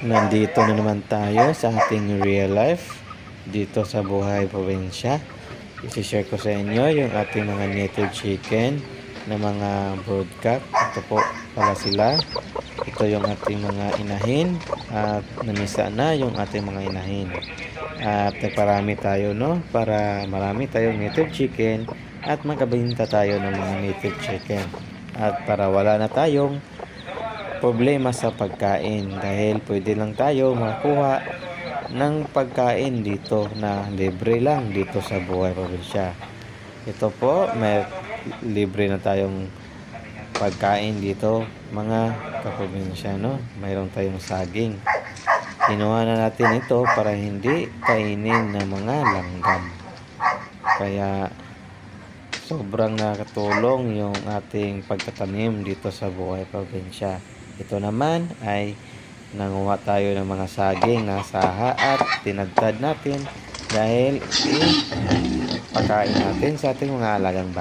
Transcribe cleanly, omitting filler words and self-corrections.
Nandito na naman tayo sa ating real life dito sa Buhay Probinsya. I-share ko sa inyo yung ating mga native chicken na mga broodcock. Ito po pala sila. Ito yung ating mga inahin at namisa na yung ating mga inahin. At nagparami tayo, no, para marami tayong native chicken at magkabinta tayo ng mga native chicken. At para wala na tayong problema sa pagkain dahil pwede lang tayo makakuha ng pagkain dito na libre lang dito sa Buhay Probinsya. Ito po, may libre na tayong pagkain dito mga kaprobinsya, no? Mayroon tayong saging. Kinuha na natin ito para hindi kainin ng mga langgam. Kaya sobrang nakatulong yung ating pagtatanim dito sa Buhay Probinsya. Ito naman ay nanguha tayo ng mga saging na saha at tinadtad natin dahil ipakain natin sa ating mga alagang bata.